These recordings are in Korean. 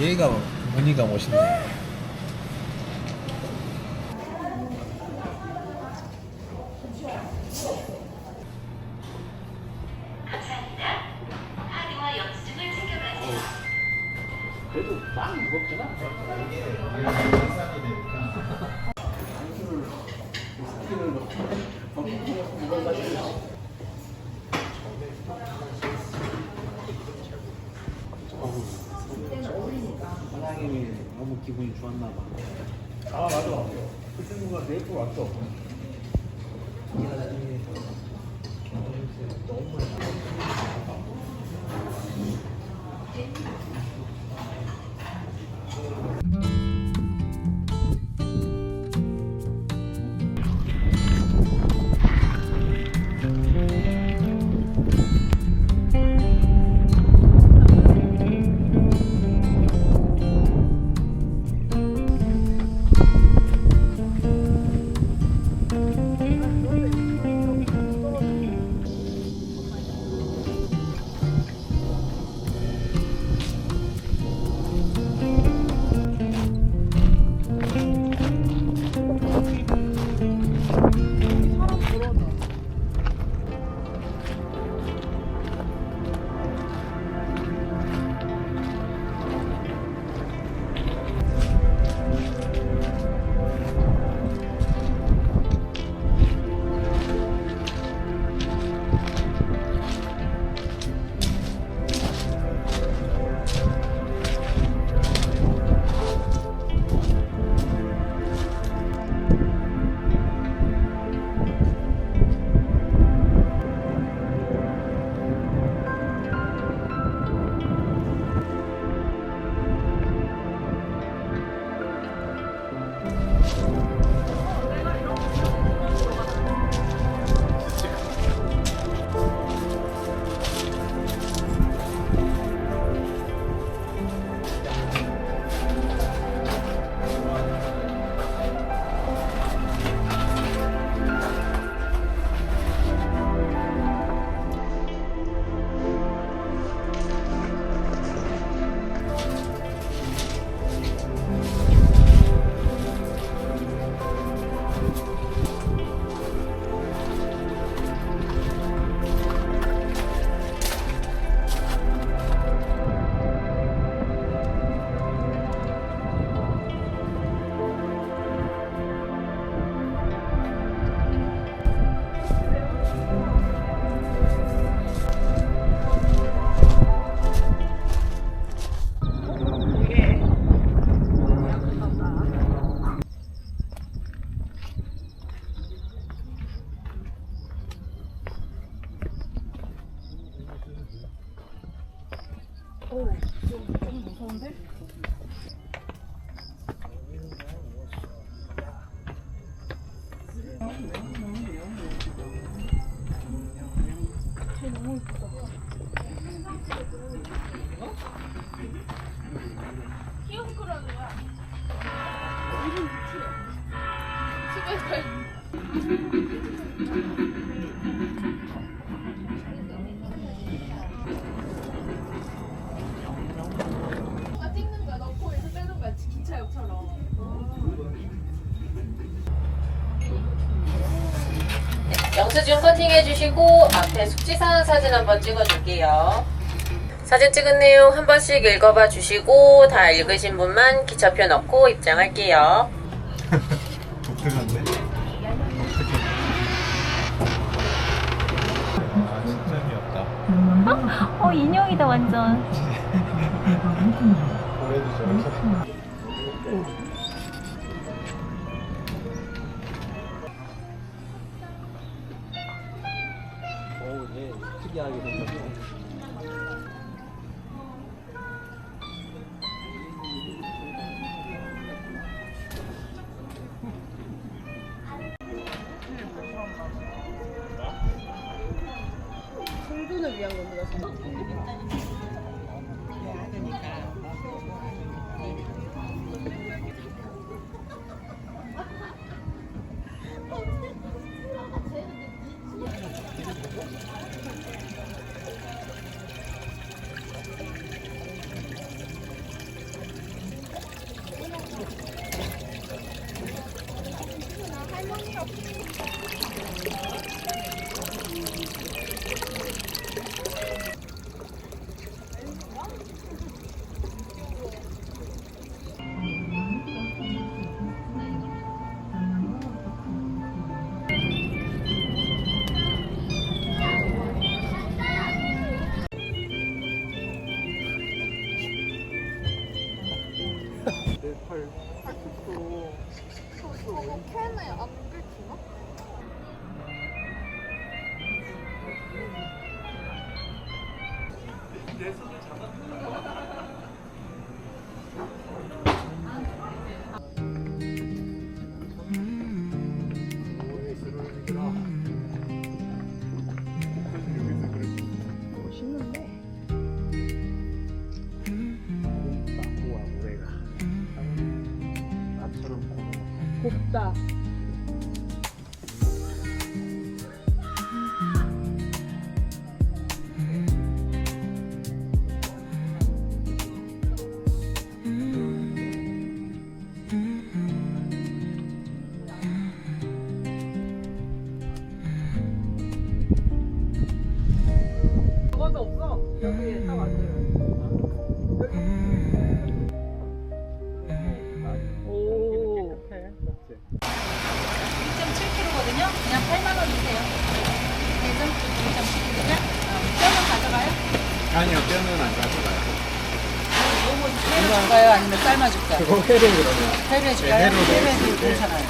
무늬가 멋있네. 그래도 많이 무겁잖아. 사장님이 너무 기분이 좋았나 봐. 아 맞아. 그 친구가 내일 또 왔어. 좀 무서운데? 쟤 너무 이쁘다. 귀여운 거라고요. 이름 집에 찍는 거야. 넣고 이렇게 빼는 거야. 기차역처럼. 영수증 커팅해 주시고 앞에 숙지사항 사진 한번 찍어줄게요. 사진 찍은 내용 한 번씩 읽어봐 주시고 다 읽으신 분만 기차표 넣고 입장할게요. 독특한데? 아 진짜 귀엽다. 인형이다 완전. 올해도 저렇게. 어우, 얘 특이하게 생겼어. 성분을 위한 겁니다. 팔 굽고. 저거 캔을 안 긁히나? 내 손을 잡았다. 멋있는데. 나무와 모래가 나처럼 고마워. 곱다. 그것도 없어. 여기 딱 앉아요. 오. 1.7kg거든요. 그냥 8만 원이세요. 대전 1.7kg. 뼈는 가져가요? 아니요, 뼈는 안 가져가요. 회로 줄까요? 아니면 삶아줄까요? 그거 회로 그러면. 회로 해줄까요? 회로 넣어주세요. 회로 괜찮아요.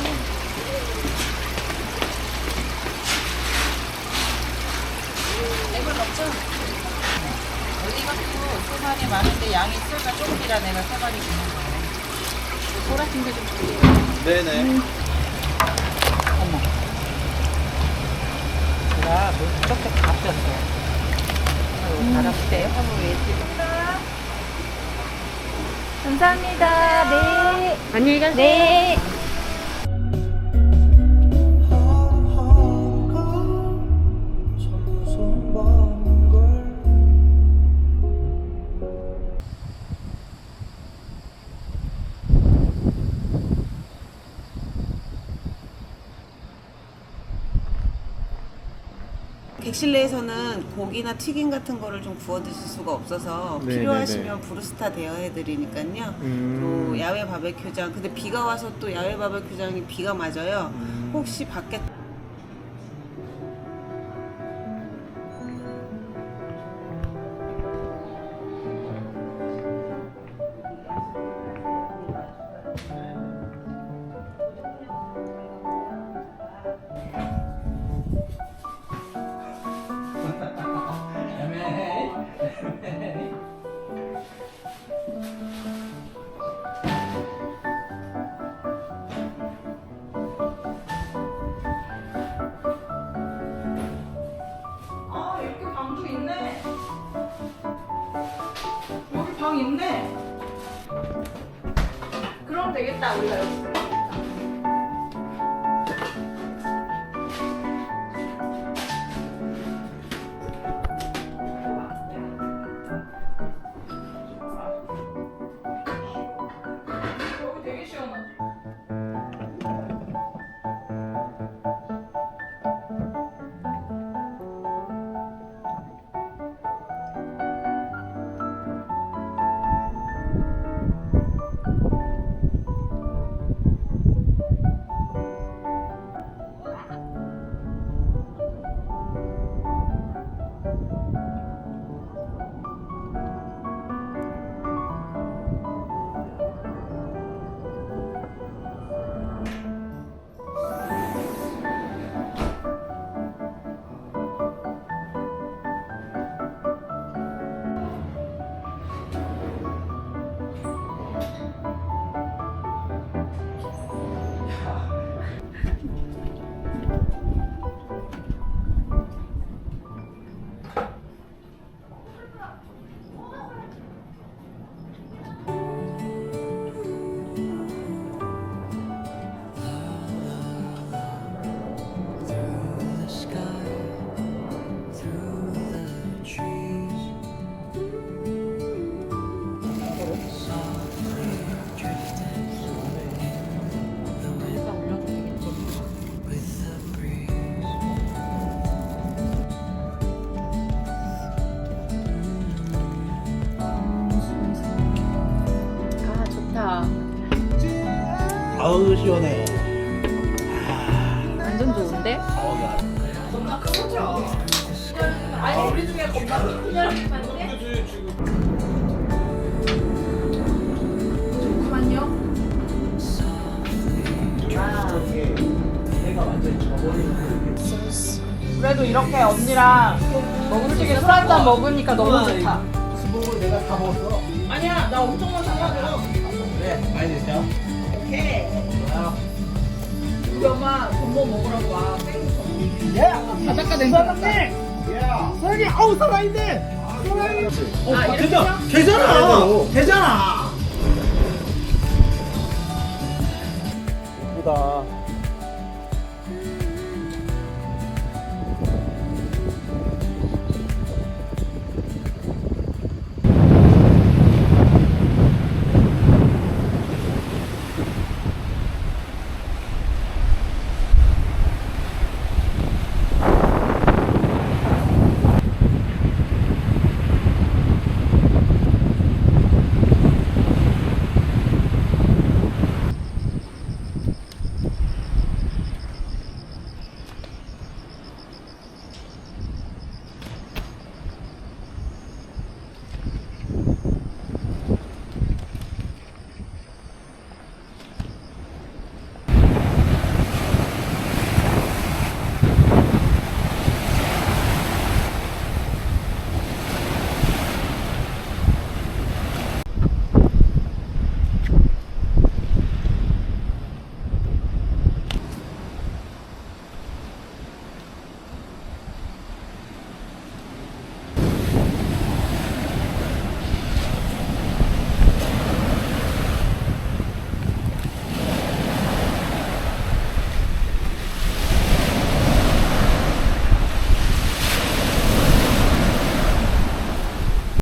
이걸 넣죠? 어디 갖고 3마리 많은데 양이 쓸까 조금이라 내가 3마리 주는 거예요. 소라팀 좀 줄게요. 네네. 어머. 제가 물 쪽쪽 다 뺐어. 달아볼게요. 감사합니다. 네. 안녕히 가세요. 네. 객실내에서는 고기나 튀김 같은 거를 좀 구워 드실 수가 없어서 네, 필요하시면 브루스타 대여해 드리니까요. 또 야외 바베큐장, 근데 비가 와서 또 야외 바베큐장이 비가 맞아요. 혹시 밖에 아, 이렇게 방도 있네. 여기 방 있네. 그럼 되겠다, 우리가 여기. 여기 되게 시원하지. 아우 시원해. 완전 좋은데? 겁나 큰 거죠? 아니 우리 중에 겁나 큰 사람인데? 잠깐만요. 내가 완전 저버리는 그래도 이렇게 언니랑 솔직히 술 한잔 먹으니까 너무 좋다. 수복을 내가 다 먹었어. 아니야 나 엄청 많이 사가지고. 그래 많이 드세요. 오케이. 우리 엄마 전복 먹으라고 와. 생선. 예. 바닷가 냄새. 사장님 아우 살아있네. 아, 이렇게 괜찮아. 괜찮아. 괜찮아. 예쁘다.